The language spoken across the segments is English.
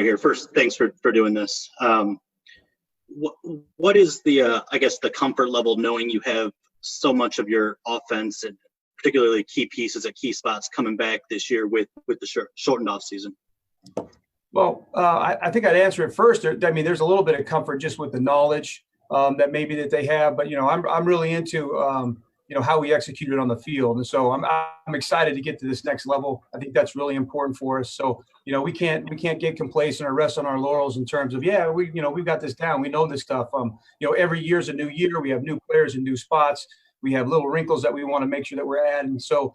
two-parter here. First, thanks for doing this. What is the I guess the comfort level knowing you have so much of your offense and particularly key pieces at key spots coming back this year with the shortened off season? Well, I think I'd answer it first. I mean, there's a little bit of comfort just with the knowledge that maybe that they have, but I'm really into how we executed on the field, and so I'm excited to get to this next level. I think that's really important for us. So we can't get complacent or rest on our laurels in terms of we've got this down. We know this stuff. Every year's a new year. We have new players in new spots. We have little wrinkles that we want to make sure that we're adding. So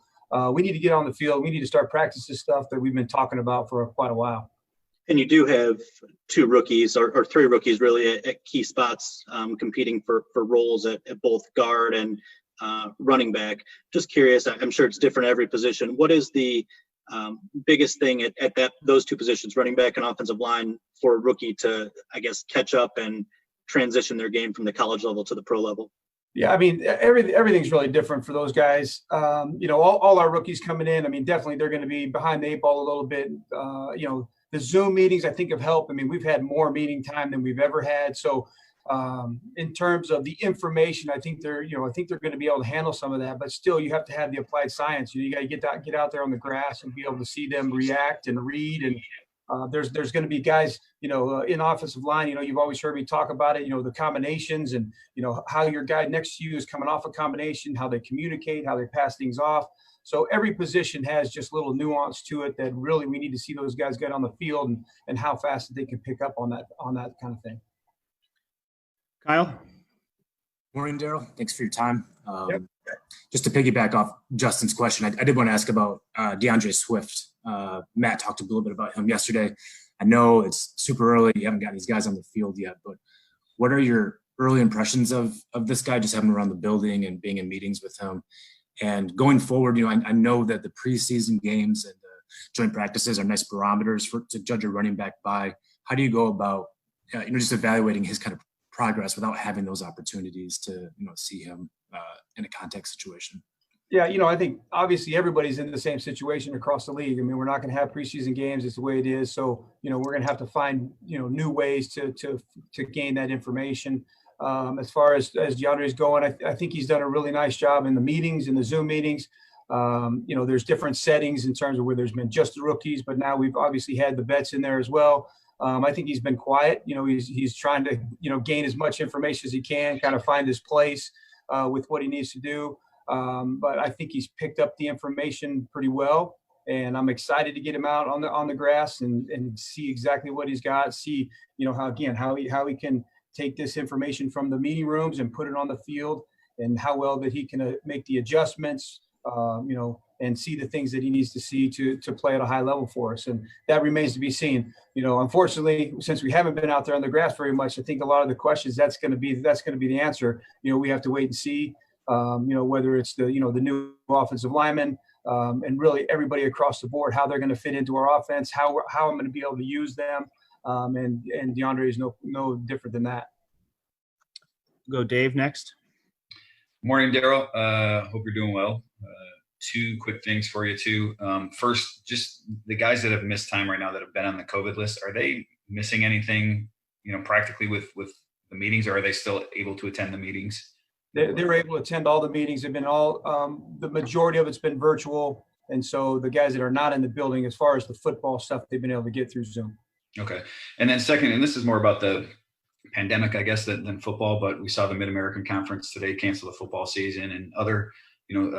we need to get on the field. We need to start practicing stuff that we've been talking about for quite a while. And you do have two rookies or three rookies really at key spots competing for roles at both guard and running back. Just curious, I'm sure it's different every position. What is the biggest thing at those two positions, running back and offensive line, for a rookie to, I guess, catch up and transition their game from the college level to the pro level? Yeah, I mean, everything's really different for those guys. All our rookies coming in, I mean, definitely they're going to be behind the eight ball a little bit. The Zoom meetings, I think, have helped. I mean, we've had more meeting time than we've ever had. So in terms of the information, I think they're going to be able to handle some of that. But still, you have to have the applied science. You got to get out there on the grass and be able to see them react and read. And there's going to be guys, in offensive line. You've always heard me talk about it. The combinations and how your guy next to you is coming off a combination, how they communicate, how they pass things off. So every position has just little nuance to it that really we need to see those guys get on the field and how fast they can pick up on that kind of thing. Kyle? Morning, Darrell. Thanks for your time. Yep. Just to piggyback off Justin's question, I did want to ask about DeAndre Swift. Matt talked a little bit about him yesterday. I know it's super early. You haven't got these guys on the field yet, but what are your early impressions of this guy, just having him around the building and being in meetings with him? And going forward, I know that the preseason games and the joint practices are nice barometers to judge a running back by. How do you go about, just evaluating his kind of progress without having those opportunities to, see him in a contact situation? Yeah, I think obviously everybody's in the same situation across the league. I mean, we're not going to have preseason games. It's the way it is. So, we're going to have to find, new ways to gain that information. As far as DeAndre is going, I think he's done a really nice job in the meetings, in the Zoom meetings. There's different settings in terms of where there's been just the rookies, but now we've obviously had the vets in there as well. I think he's been quiet. He's trying to, gain as much information as he can, kind of find his place with what he needs to do. But I think he's picked up the information pretty well, and I'm excited to get him out on the grass and see exactly what he's got. See, how he can take this information from the meeting rooms and put it on the field, and how well that he can make the adjustments, and see the things that he needs to see to play at a high level for us. And that remains to be seen. Unfortunately, since we haven't been out there on the grass very much, I think a lot of the questions, that's going to be the answer. We have to wait and see, whether it's the new offensive linemen, and really everybody across the board, how they're going to fit into our offense, how I'm going to be able to use them. And DeAndre is no different than that. Go Dave next. Morning, Darrell. Hope you're doing well. Two quick things for you too. First, just the guys that have missed time right now that have been on the COVID list, are they missing anything, practically with the meetings, or are they still able to attend the meetings? They were able to attend all the meetings. They've been the majority of it's been virtual. And so the guys that are not in the building, as far as the football stuff, they've been able to get through Zoom. Okay. And then second, and this is more about the pandemic, I guess, than football, but we saw the Mid-American Conference today cancel the football season, and other,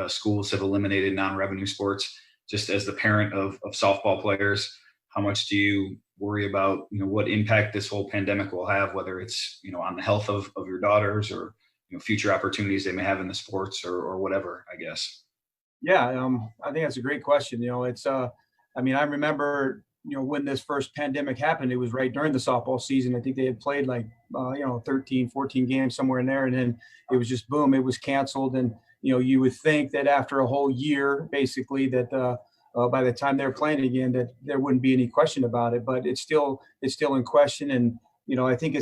schools have eliminated non-revenue sports. Just as the parent of softball players, how much do you worry about, what impact this whole pandemic will have, whether it's, on the health of your daughters or, future opportunities they may have in the sports or whatever, I guess? Yeah, I think that's a great question. It's, I remember, when this first pandemic happened, it was right during the softball season. I think they had played 13, 14 games, somewhere in there. And then it was just boom, it was canceled. And, you would think that after a whole year, basically, that by the time they're playing again, that there wouldn't be any question about it. But it's still in question. And, I think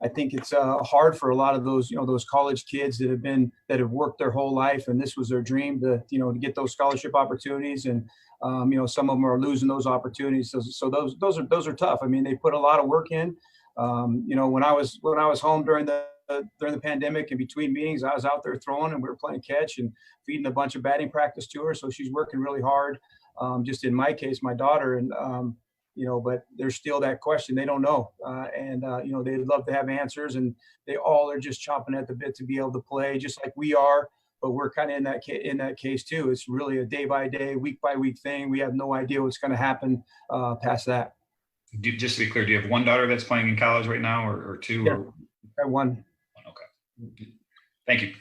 I think it's hard for a lot of those, those college kids that have worked their whole life, and this was their dream to get those scholarship opportunities. And, some of them are losing those opportunities. So those are tough. I mean, they put a lot of work in. When I was home during the pandemic and between meetings, I was out there throwing, and we were playing catch and feeding a bunch of batting practice to her. So she's working really hard. Just in my case, my daughter, and but there's still that question. They don't know. They'd love to have answers, and they all are just chomping at the bit to be able to play just like we are. But we're kind of in that case too. It's really a day by day, week by week thing. We have no idea what's going to happen past that. Just to be clear, do you have one daughter that's playing in college right now, or two? Yeah, or I have one. Okay. Thank you.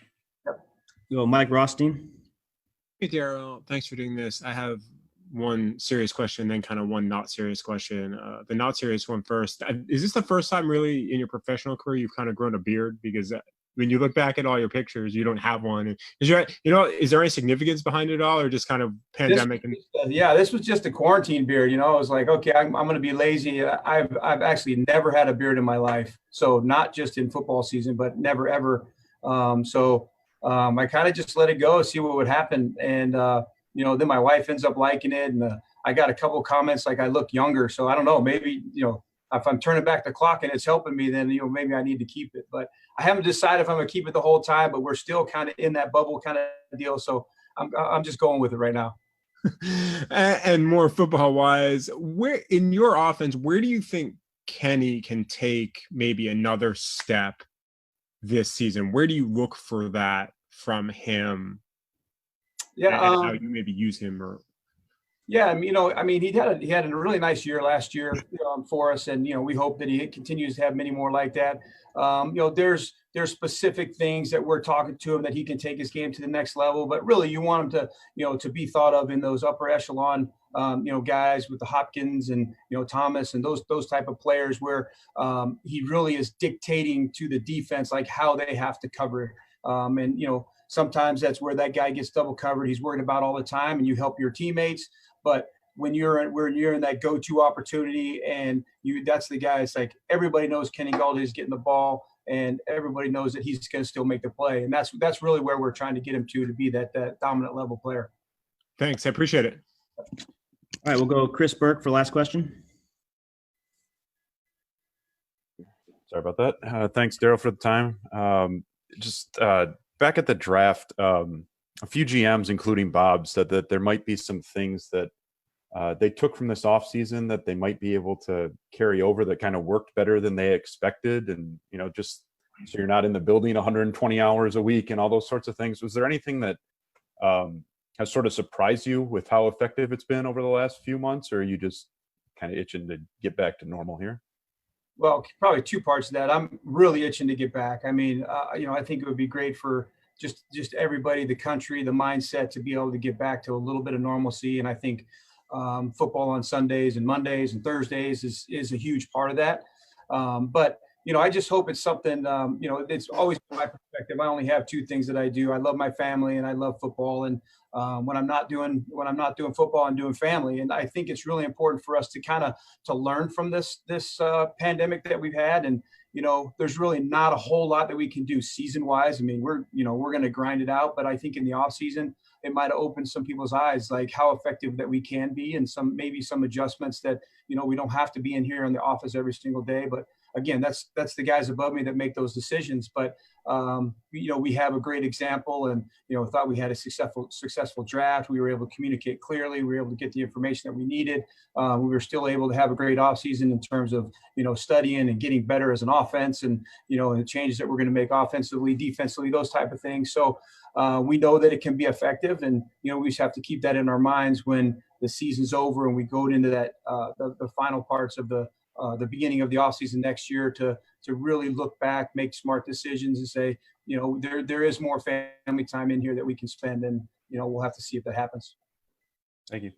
Go Mike Rothstein. Hey, Darrell. Thanks for doing this. I have one serious question, then kind of one not serious question. The not serious one first. Is this the first time really in your professional career you've kind of grown a beard? Because when you look back at all your pictures, you don't have one. Is there any significance behind it all, or just kind of pandemic? This was just a quarantine beard. I was like, okay, I'm going to be lazy. I've actually never had a beard in my life. So not just in football season, but never, ever. I kind of just let it go, see what would happen. And, then my wife ends up liking it. And I got a couple of comments like I look younger. So I don't know, maybe, if I'm turning back the clock and it's helping me, then, maybe I need to keep it. But I haven't decided if I'm going to keep it the whole time, but we're still kind of in that bubble kind of deal. So I'm just going with it right now. And more football wise, where in your offense, where do you think Kenny can take maybe another step this season? Where do you look for that from him? Yeah, and how you maybe use him or. Yeah, he had a really nice year last year for us, and we hope that he continues to have many more like that. There's specific things that we're talking to him that he can take his game to the next level, but really you want him to be thought of in those upper echelon guys with the Hopkins and Thomas and those type of players where he really is dictating to the defense like how they have to cover. Sometimes that's where that guy gets double covered. He's worried about all the time, and you help your teammates. But when you're in that go-to opportunity, and that's the guy. It's like everybody knows Kenny Galladay is getting the ball, and everybody knows that he's going to still make the play. And that's really where we're trying to get him to be that dominant level player. Thanks, I appreciate it. All right, we'll go Chris Burke for last question. Sorry about that. Thanks, Darrell, for the time. Back at the draft, a few GMs, including Bob, said that there might be some things that they took from this offseason that they might be able to carry over that kind of worked better than they expected. And, just so you're not in the building 120 hours a week and all those sorts of things. Was there anything that has sort of surprised you with how effective it's been over the last few months, or are you just kind of itching to get back to normal here? Well, probably two parts of that. I'm really itching to get back. I mean, I think it would be great for just everybody, the country, the mindset to be able to get back to a little bit of normalcy. And I think football on Sundays and Mondays and Thursdays is a huge part of that. But I just hope it's something, it's always from my perspective. I only have two things that I do. I love my family and I love football. And when I'm not doing football, I'm doing family. And I think it's really important for us to learn from this pandemic that we've had. And, there's really not a whole lot that we can do season wise. I mean, we're going to grind it out, but I think in the off season, it might have opened some people's eyes, like how effective that we can be, and maybe some adjustments that, we don't have to be in here in the office every single day. But again, that's the guys above me that make those decisions. But, we have a great example, and, thought we had a successful draft. We were able to communicate clearly. We were able to get the information that we needed. We were still able to have a great offseason in terms of, studying and getting better as an offense, and, and the changes that we're going to make offensively, defensively, those type of things. So we know that it can be effective, and, we just have to keep that in our minds when the season's over and we go into that the final parts of the beginning of the offseason next year to really look back, make smart decisions, and say, there is more family time in here that we can spend, and, we'll have to see if that happens. Thank you.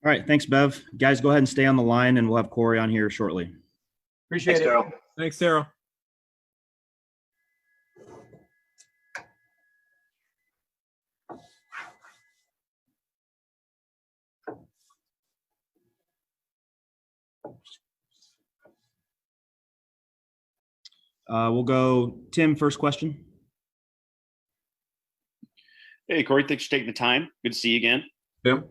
All right, thanks, Bev. Guys, go ahead and stay on the line, and we'll have Cory on here shortly. Appreciate it. Darrell. Thanks, Darrell. We'll go Tim, first question. Hey, Cory, thanks for taking the time. Good to see you again. Tim?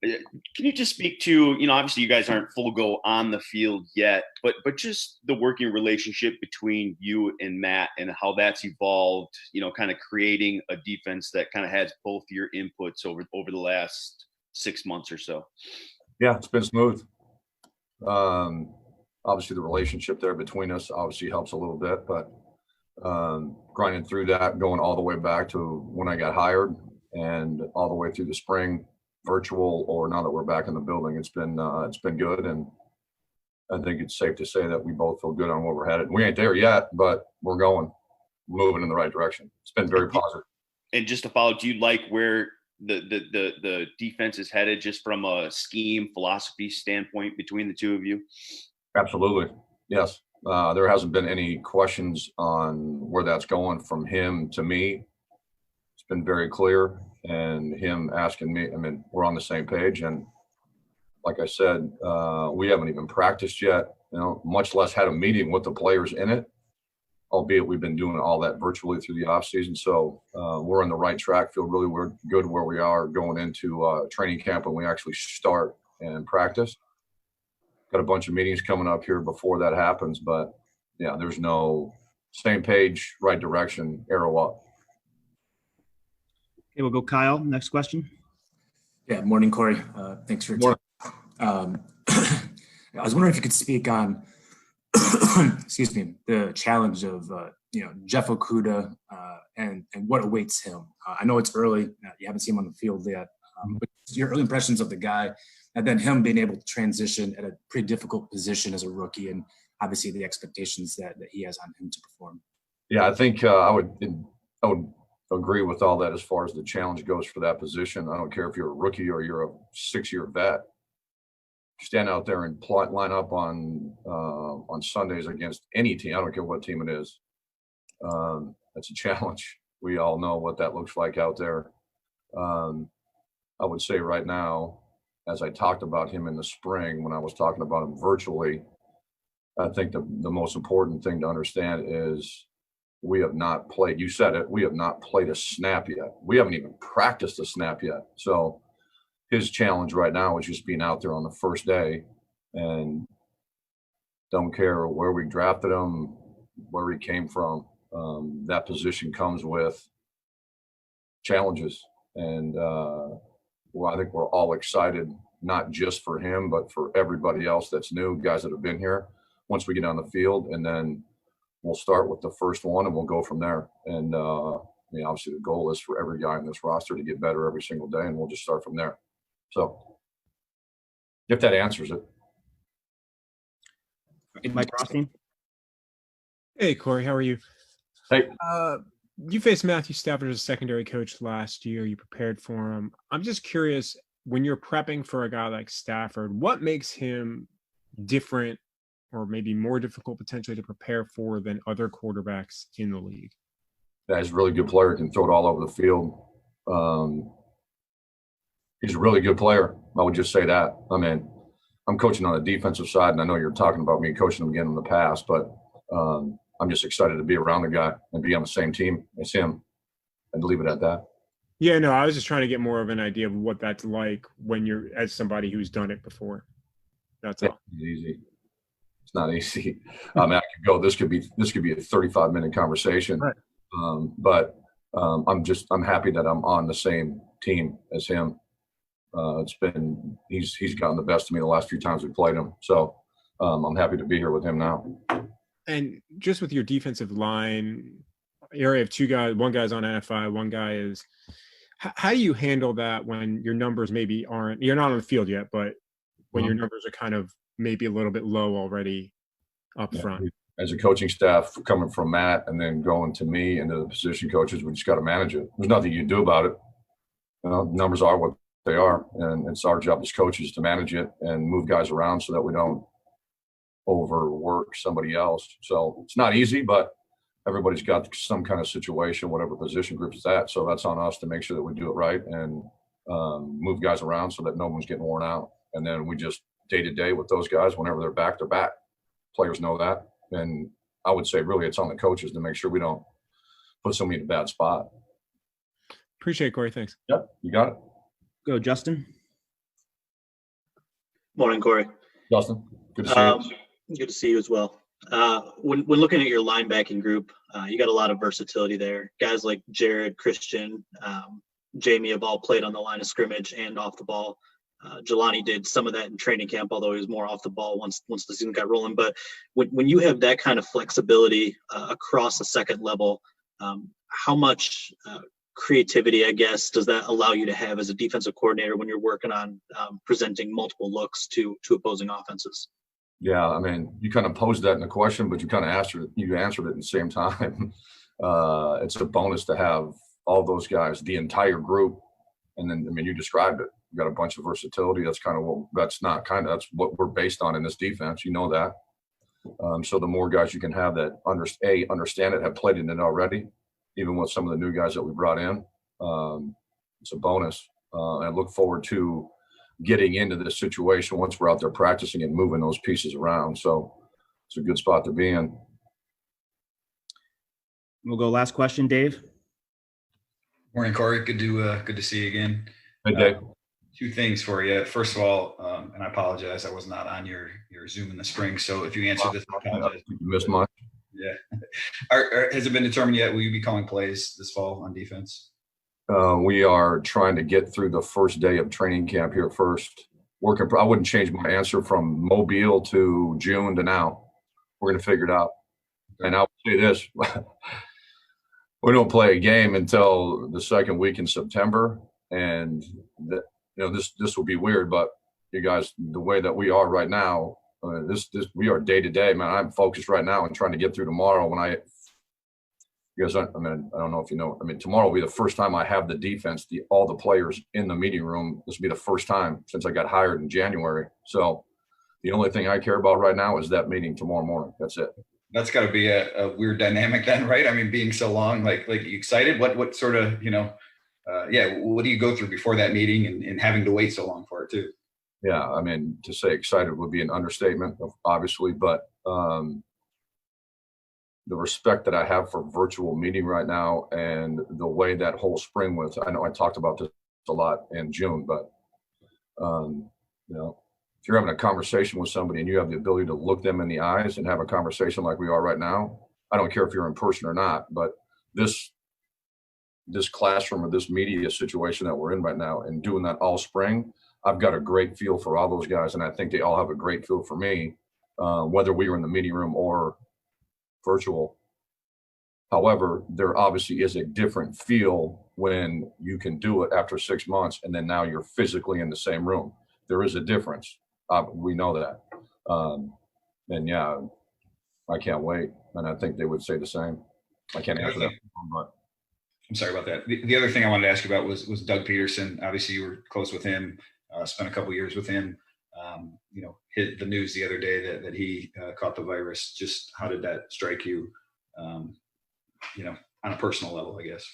Can you just speak to, obviously you guys aren't full go on the field yet, but just the working relationship between you and Matt and how that's evolved, kind of creating a defense that kind of has both your inputs over the last 6 months or so? Yeah, it's been smooth. Obviously the relationship there between us obviously helps a little bit, but grinding through that, going all the way back to when I got hired and all the way through the spring, virtual or now that we're back in the building, it's been good. And I think it's safe to say that we both feel good on where we're headed. We ain't there yet, but we're moving in the right direction. It's been very positive. And just to follow, do you like where the defense is headed just from a scheme philosophy standpoint between the two of you? Absolutely. Yes. There hasn't been any questions on where that's going from him to me. It's been very clear, and him asking me, we're on the same page. And like I said, we haven't even practiced yet, much less had a meeting with the players in it, albeit we've been doing all that virtually through the off season. So we're on the right track, feel really good where we are going into training camp when we actually start and practice. Got a bunch of meetings coming up here before that happens, but yeah, there's no same page, right direction, arrow up. Okay, we'll go Kyle. Next question. Yeah, morning, Cory. Thanks for your time. I was wondering if you could speak on, excuse me, the challenge of Jeff Okudah and what awaits him. I know it's early; you haven't seen him on the field yet, but your early impressions of the guy, and then him being able to transition at a pretty difficult position as a rookie, and obviously the expectations that he has on him to perform. Yeah, I think I would agree with all that as far as the challenge goes for that position. I don't care if you're a rookie or you're a 6-year vet. Stand out there and line up on Sundays against any team. I don't care what team it is. That's a challenge. We all know what that looks like out there. I would say right now, as I talked about him in the spring, when I was talking about him virtually, I think the most important thing to understand is we have not played, you said it, we have not played a snap yet. We haven't even practiced a snap yet. So his challenge right now is just being out there on the first day, and don't care where we drafted him, where he came from. That position comes with challenges. And I think we're all excited, not just for him, but for everybody else that's new, guys that have been here, once we get on the field. And then we'll start with the first one and we'll go from there. And obviously the goal is for every guy in this roster to get better every single day, and we'll just start from there. So if that answers it. Mike Rothstein. Hey, Cory, how are you? Hey. You faced Matthew Stafford as a secondary coach last year. You prepared for him. I'm just curious, when you're prepping for a guy like Stafford, what makes him different or maybe more difficult potentially to prepare for than other quarterbacks in the league? Yeah, he's a really good player, can throw it all over the field. He's a really good player. I would just say that. I'm coaching on the defensive side, and I know you're talking about me coaching him again in the past, but I'm just excited to be around the guy and be on the same team as him, and leave it at that. Yeah, no, I was just trying to get more of an idea of what that's like when you're as somebody who's done it before. That's all. It's easy. It's not easy. I could go. This could be a 35-minute conversation, right. But I'm happy that I'm on the same team as him. He's gotten the best of me the last few times we played him. So I'm happy to be here with him now. And just with your defensive line, area of two guys, one guy's on NFI, one guy is. How do you handle that when your numbers maybe aren't? You're not on the field yet, but when your numbers are kind of maybe a little bit low already up front. As a coaching staff, coming from Matt and then going to me and to the position coaches, we just got to manage it. There's nothing you can do about it. Numbers are what they are, and it's our job as coaches to manage it and move guys around so that we don't overwork somebody else. So it's not easy, but everybody's got some kind of situation, whatever position group it's at. So that's on us to make sure that we do it right and move guys around so that no one's getting worn out. And then we just day to day with those guys, whenever they're back, they're back. Players know that. And I would say really it's on the coaches to make sure we don't put somebody in a bad spot. Appreciate it, Cory. Thanks. Yep, you got it. Go, Justin. Morning, Cory. Justin, good to see you. Good to see you as well. When looking at your linebacking group, you got a lot of versatility there. Guys like Jared, Christian, Jamie have all played on the line of scrimmage and off the ball. Jelani did some of that in training camp, although he was more off the ball once the season got rolling. But when you have that kind of flexibility across the second level, how much creativity, I guess, does that allow you to have as a defensive coordinator when you're working on presenting multiple looks to opposing offenses? Yeah, I mean, you kind of posed that in the question, but you kind of answered it at the same time. It's a bonus to have all those guys, the entire group. And then, I mean, you described it. You got a bunch of versatility. That's kind of that's what we're based on in this defense. You know that. So the more guys you can have that understand it, have played in it already, even with some of the new guys that we brought in, it's a bonus. And I look forward to getting into this situation once we're out there practicing and moving those pieces around. So it's a good spot to be in. We'll go last question, Dave. Morning, Cory. Good to see you again. Hey, Dave. Two things for you. First of all, and I apologize, I was not on your Zoom in the spring. So if you answer this, I apologize. You missed much. Yeah. Has it been determined yet? Will you be calling plays this fall on defense? We are trying to get through the first day of training camp here first. I wouldn't change my answer from Mobile to June to now. We're going to figure it out. And I'll say this. We don't play a game until the second week in September. And, this will be weird, but you guys, the way that we are right now, we are day to day, man. I'm focused right now and trying to get through tomorrow I don't know if you know, tomorrow will be the first time I have the defense, all the players in the meeting room. This will be the first time since I got hired in January. So the only thing I care about right now is that meeting tomorrow morning. That's it. That's got to be a weird dynamic then, right? I mean, being so long, like you excited? What sort of, what do you go through before that meeting and having to wait so long for it too? Yeah, to say excited would be an understatement, obviously, but the respect that I have for virtual meeting right now and the way that whole spring was, I know I talked about this a lot in June, but, if you're having a conversation with somebody and you have the ability to look them in the eyes and have a conversation like we are right now, I don't care if you're in person or not, but this classroom or this media situation that we're in right now and doing that all spring, I've got a great feel for all those guys. And I think they all have a great feel for me, whether we were in the meeting room or virtual. However, there obviously is a different feel when you can do it after 6 months and then now you're physically in the same room. There is a difference. We know that. And yeah, I can't wait. And I think they would say the same. I can't answer that. But I'm sorry about that. The other thing I wanted to ask you about was Doug Peterson. Obviously, you were close with him, spent a couple of years with him. Hit the news the other day that he caught the virus. Just how did that strike you, on a personal level, I guess?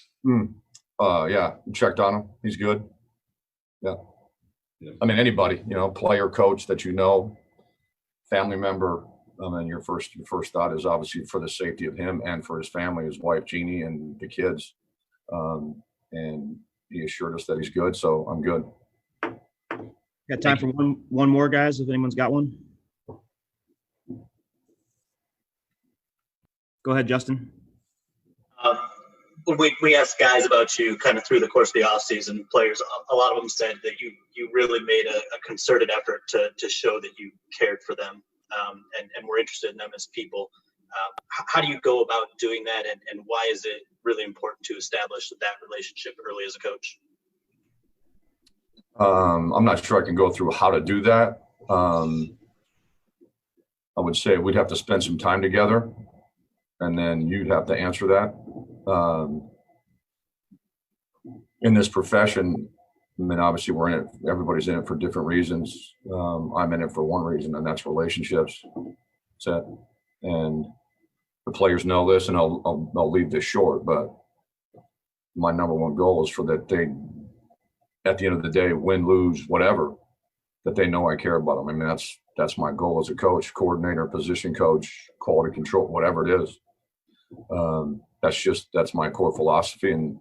Yeah, checked on him. He's good. Yeah. Anybody, player, coach that family member. Your first thought is obviously for the safety of him and for his family, his wife Jeannie, and the kids. And he assured us that he's good, so I'm good. Got time for one more, guys, if anyone's got one. Go ahead, Justin. When we asked guys about you kind of through the course of the offseason, players, a lot of them said that you really made a concerted effort to show that you cared for them and were interested in them as people. How do you go about doing that, and why is it really important to establish that relationship early as a coach? I'm not sure I can go through how to do that. I would say we'd have to spend some time together, and then you'd have to answer that. In this profession, obviously we're in it. Everybody's in it for different reasons. I'm in it for one reason, and that's relationships. That's it. And the players know this, and I'll leave this short, but my number one goal is for that they, at the end of the day, win, lose, whatever, that they know I care about them. That's That's my goal as a coach, coordinator, position coach, quality control, whatever it is. That's my core philosophy. And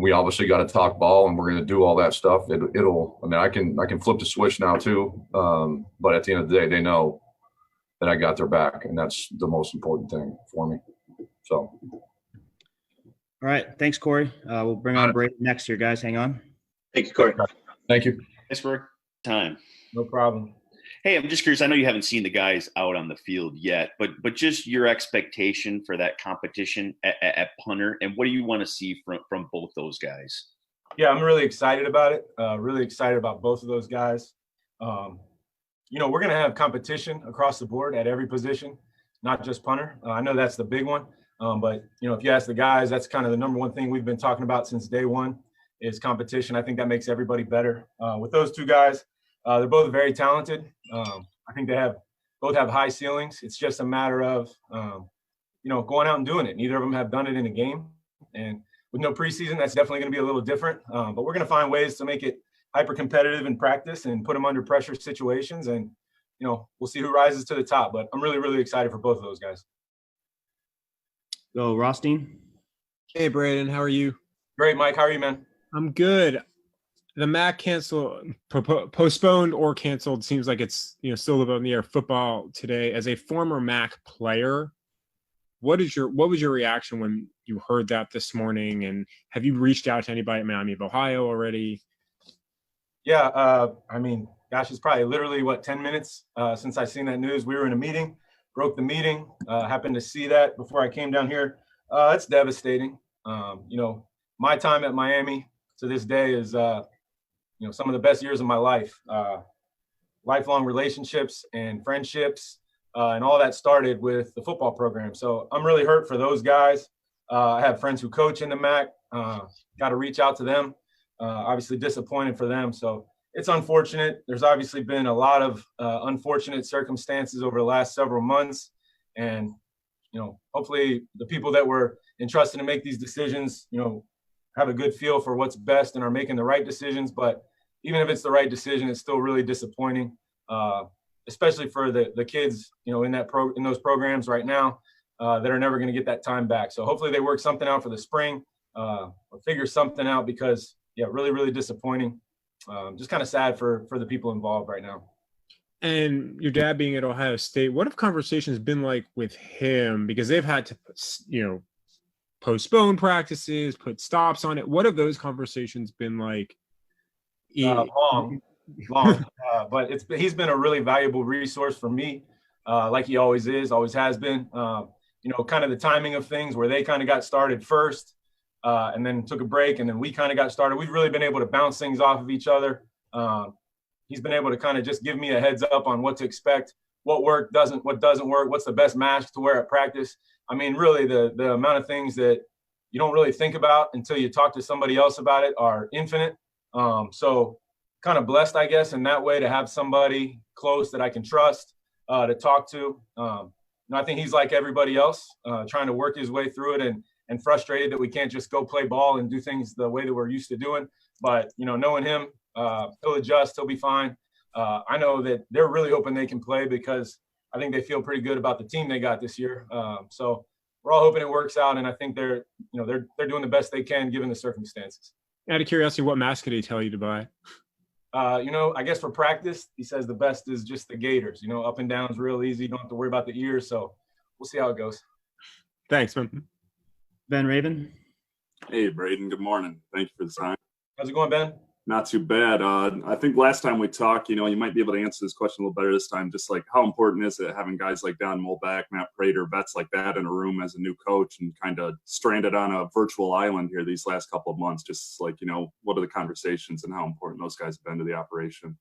we obviously got to talk ball, and we're going to do all that stuff. I mean, I can flip the switch now too. But at the end of the day, they know that I got their back, and that's the most important thing for me. So. All right. Thanks, Cory. We'll bring on Brayden next here, guys. Hang on. Thank you, Cory. Thank you. Thanks for time. No problem. Hey, I'm just curious. I know you haven't seen the guys out on the field yet, but just your expectation for that competition at punter, and what do you want to see from both those guys? Yeah, I'm really excited about it. Really excited about both of those guys. You know, we're going to have competition across the board at every position, not just punter. I know that's the big one, but you know, if you ask the guys, that's kind of the number one thing we've been talking about since day one is competition. I think that makes everybody better. With those two guys, they're both very talented. I think they both have high ceilings. It's just a matter of, you know, going out and doing it. Neither of them have done it in a game. And with no preseason, that's definitely going to be a little different. But we're going to find ways to make it hyper competitive in practice and put them under pressure situations. And, you know, we'll see who rises to the top. But I'm really, really excited for both of those guys. Go, Rothstein. Hey, Brayden, how are you? Great, Mike. How are you, man? I'm good. The MAC postponed or canceled seems like it's, you know, still up in the air. Football today. As a former MAC player, what was your reaction when you heard that this morning? And have you reached out to anybody at Miami of Ohio already? Yeah, I mean, gosh, it's probably literally 10 minutes since I seen that news. We were in a meeting, broke the meeting, happened to see that before I came down here. It's devastating. You know, my time at Miami to this day is you know, some of the best years of my life. Lifelong relationships and friendships, and all that started with the football program. So I'm really hurt for those guys. I have friends who coach in the MAC. Got to reach out to them. Obviously disappointed for them. So it's unfortunate. There's obviously been a lot of unfortunate circumstances over the last several months. And, you know, hopefully the people that were entrusted to make these decisions, you know, have a good feel for what's best and are making the right decisions. But even if it's the right decision, it's still really disappointing, especially for the kids, you know, in those programs right now that are never going to get that time back. So hopefully they work something out for the spring or figure something out because, yeah, really, really disappointing. Just kind of sad for the people involved right now. And your dad being at Ohio State, what have conversations been like with him? Because they've had to, you know, postpone practices, put stops on it. What have those conversations been like? Long. But he's been a really valuable resource for me, like he always is, always has been. You know, kind of the timing of things where they kind of got started first and then took a break, and then we kind of got started. We've really been able to bounce things off of each other. He's been able to kind of just give me a heads up on what to expect, what doesn't work, what's the best mask to wear at practice. I mean, really, the amount of things that you don't really think about until you talk to somebody else about it are infinite. So kind of blessed, I guess, in that way to have somebody close that I can trust to talk to. And I think he's like everybody else, trying to work his way through it and frustrated that we can't just go play ball and do things the way that we're used to doing. But, you know, knowing him, he'll adjust, he'll be fine. I know that they're really hoping they can play because I think they feel pretty good about the team they got this year. So we're all hoping it works out, and I think they're doing the best they can given the circumstances. Out of curiosity, what mask did he tell you to buy? You know, I guess for practice, he says the best is just the gaiters. You know, up and down is real easy. You don't have to worry about the ears. So we'll see how it goes. Thanks, man. Ben Raven. Hey, Brayden. Good morning. Thank you for the time. How's it going, Ben? Not too bad. I think last time we talked, you know, you might be able to answer this question a little better this time. Just like how important is it having guys like Don Mulback, Matt Prater, vets like that in a room as a new coach and kind of stranded on a virtual island here these last couple of months? Just like, you know, what are the conversations and how important those guys have been to the operation?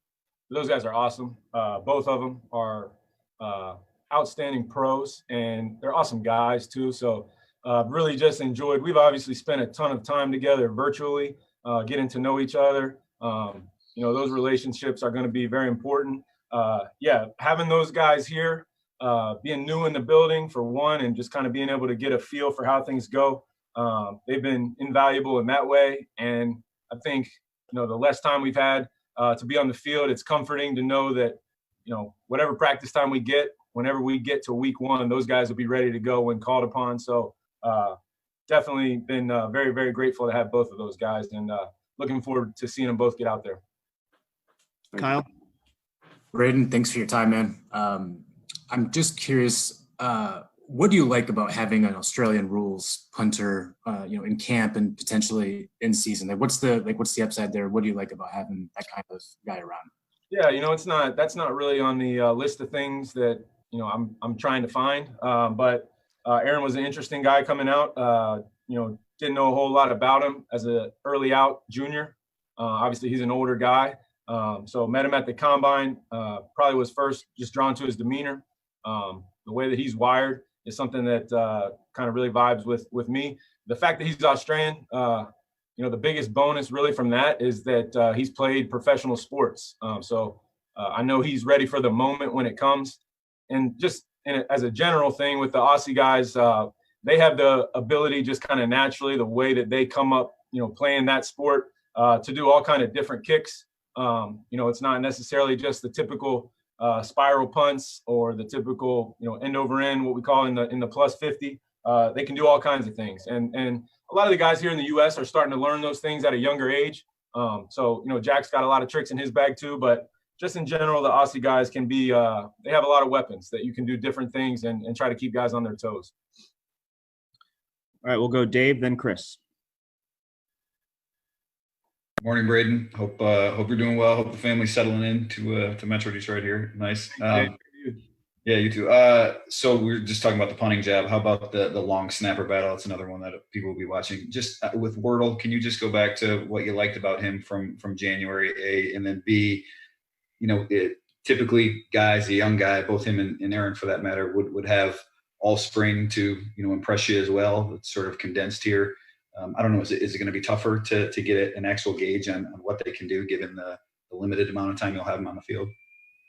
Those guys are awesome. Both of them are outstanding pros, and they're awesome guys too. So really just enjoyed. We've obviously spent a ton of time together virtually. Getting to know each other. You know, those relationships are going to be very important. Yeah, having those guys here, being new in the building for one, and just kind of being able to get a feel for how things go. They've been invaluable in that way. And I think, you know, the less time we've had to be on the field, it's comforting to know that, whatever practice time we get, whenever we get to week 1, those guys will be ready to go when called upon. So definitely been very, very grateful to have both of those guys, and looking forward to seeing them both get out there. Kyle? Brayden, thanks for your time, man. I'm just curious, what do you like about having an Australian rules punter, in camp and potentially in season? What's the upside there? What do you like about having that kind of guy around? Yeah, that's not really on the list of things that I'm trying to find. But Aaron was an interesting guy coming out. Didn't know a whole lot about him as an early out junior. Obviously, he's an older guy. So met him at the combine. Probably was first just drawn to his demeanor. The way that he's wired is something that kind of really vibes with me. The fact that he's Australian, the biggest bonus really from that is that he's played professional sports. So I know he's ready for the moment when it comes. And just as a general thing with the Aussie guys, they have the ability just kind of naturally, the way that they come up, playing that sport, to do all kind of different kicks. It's not necessarily just the typical spiral punts or the typical, end over end, what we call in the plus 50. They can do all kinds of things. And a lot of the guys here in the U.S. are starting to learn those things at a younger age. So Jack's got a lot of tricks in his bag too, but just in general, the Aussie guys can be, they have a lot of weapons that you can do different things and try to keep guys on their toes. All right, we'll go Dave, then Chris. Morning, Brayden. Hope you're doing well. Hope the family's settling in to Metro Detroit here. Nice. Yeah, you too. So we were just talking about the punting jab. How about the long snapper battle? It's another one that people will be watching. Just with Wordle, can you just go back to what you liked about him from January, A, and then B? Typically guys, a young guy, both him and Aaron for that matter, would have all spring to impress you as well. It's sort of condensed here. I don't know. Is it going to be tougher to get an actual gauge on what they can do given the limited amount of time you'll have them on the field?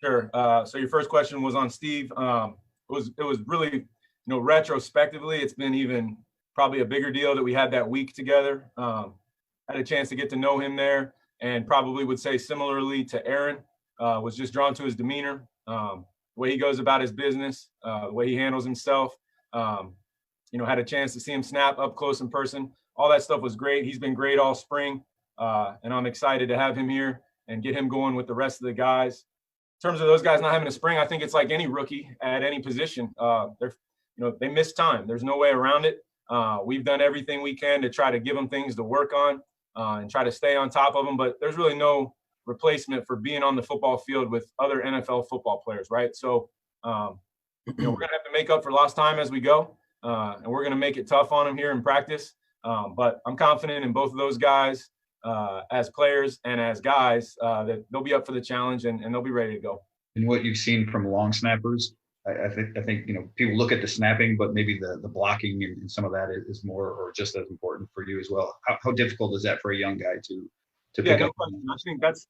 Sure. So your first question was on Steve. It was really, retrospectively, it's been even probably a bigger deal that we had that week together. Had a chance to get to know him there, and probably would say similarly to Aaron, was just drawn to his demeanor, the way he goes about his business, the way he handles himself. Had a chance to see him snap up close in person. All that stuff was great. He's been great all spring, and I'm excited to have him here and get him going with the rest of the guys. In terms of those guys not having a spring, I think it's like any rookie at any position. They miss time. There's no way around it. We've done everything we can to try to give them things to work on and try to stay on top of them. But there's really no replacement for being on the football field with other NFL football players, right? So, we're going to have to make up for lost time as we go, and we're going to make it tough on them here in practice. But I'm confident in both of those guys as players and as guys that they'll be up for the challenge and they'll be ready to go. And what you've seen from long snappers, I think people look at the snapping, but maybe the blocking and some of that is more or just as important for you as well. How difficult is that for a young guy to pick up? I think that's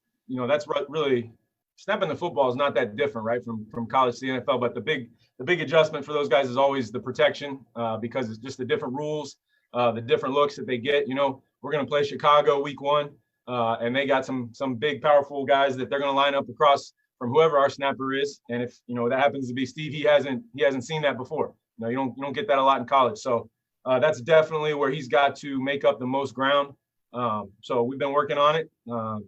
really snapping the football is not that different, right, from college to the NFL. But the big adjustment for those guys is always the protection because it's just the different rules, the different looks that they get. We're going to play Chicago week 1, and they got some big, powerful guys that they're going to line up across from whoever our snapper is. And if that happens to be Steve, he hasn't seen that before. You don't get that a lot in college. So that's definitely where he's got to make up the most ground. So we've been working on it,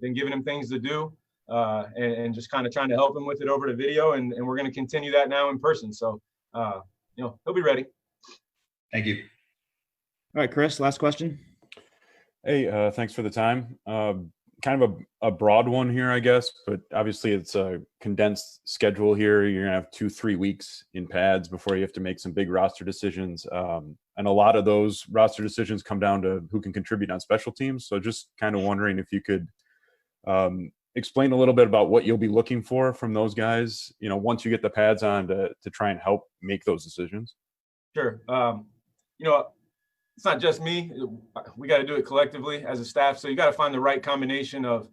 been giving him things to do, and just kind of trying to help him with it over the video. And we're going to continue that now in person. So he'll be ready. Thank you. All right, Chris, last question. Hey, thanks for the time. Kind of a broad one here, I guess, but obviously it's a condensed schedule here. You're going to have 2-3 weeks in pads before you have to make some big roster decisions. And a lot of those roster decisions come down to who can contribute on special teams. So just kind of wondering if you could explain a little bit about what you'll be looking for from those guys, once you get the pads on to try and help make those decisions. Sure. It's not just me. We got to do it collectively as a staff. So you got to find the right combination of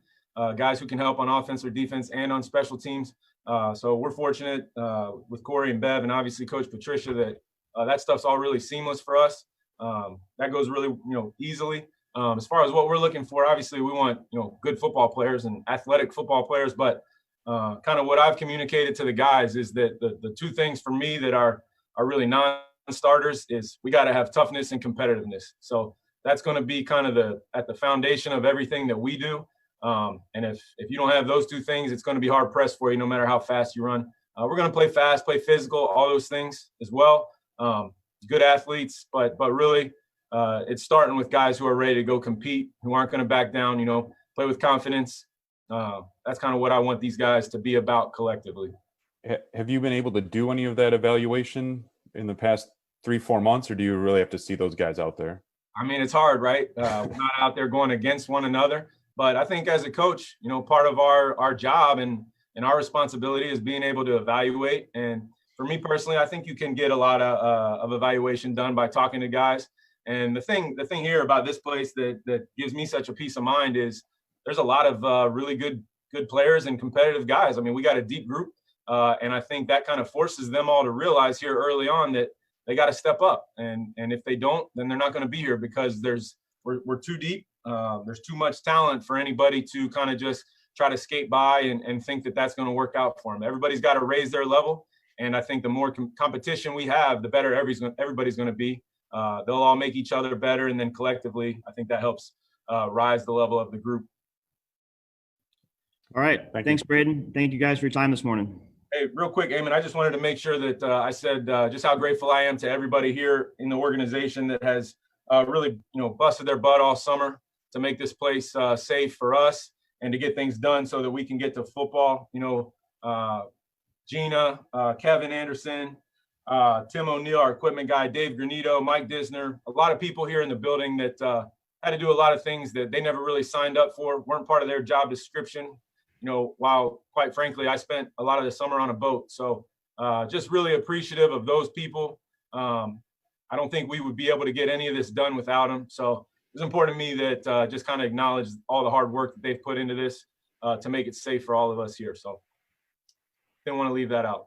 guys who can help on offense or defense and on special teams. So we're fortunate with Cory and Bev and obviously Coach Patricia that stuff's all really seamless for us. That goes really, easily. As far as what we're looking for, obviously we want, good football players and athletic football players, but kind of what I've communicated to the guys is that the two things for me that are really non-starters is we got to have toughness and competitiveness. So that's going to be kind of at the foundation of everything that we do. And if you don't have those two things, it's going to be hard pressed for you, no matter how fast you run. We're going to play fast, play physical, all those things as well. Good athletes, but really it's starting with guys who are ready to go compete, who aren't going to back down, play with confidence. That's kind of what I want these guys to be about collectively. Have you been able to do any of that evaluation in the past 3-4 months, or do you really have to see those guys out there? I mean, it's hard, right? We're not out there going against one another, but I think as a coach, part of our job and our responsibility is being able to evaluate. And for me personally, I think you can get a lot of evaluation done by talking to guys. And the thing here about this place that gives me such a peace of mind is there's a lot of really good players and competitive guys. I mean, we got a deep group, and I think that kind of forces them all to realize here early on that they got to step up. And if they don't, then they're not going to be here because we're too deep. There's too much talent for anybody to kind of just try to skate by and think that that's going to work out for them. Everybody's got to raise their level. And I think the more competition we have, the better everybody's going to be. They'll all make each other better. And then collectively, I think that helps rise the level of the group. All right. Thanks, Brayden. Thank you guys for your time this morning. Hey, real quick, Eamon, I just wanted to make sure that I said just how grateful I am to everybody here in the organization that has really, busted their butt all summer to make this place safe for us and to get things done so that we can get to football. Gina, Kevin Anderson, Tim O'Neill, our equipment guy, Dave Granito, Mike Disner, a lot of people here in the building that had to do a lot of things that they never really signed up for, weren't part of their job description. While quite frankly, I spent a lot of the summer on a boat. So just really appreciative of those people. I don't think we would be able to get any of this done without them. So it's important to me that just kind of acknowledge all the hard work that they've put into this to make it safe for all of us here. So didn't want to leave that out.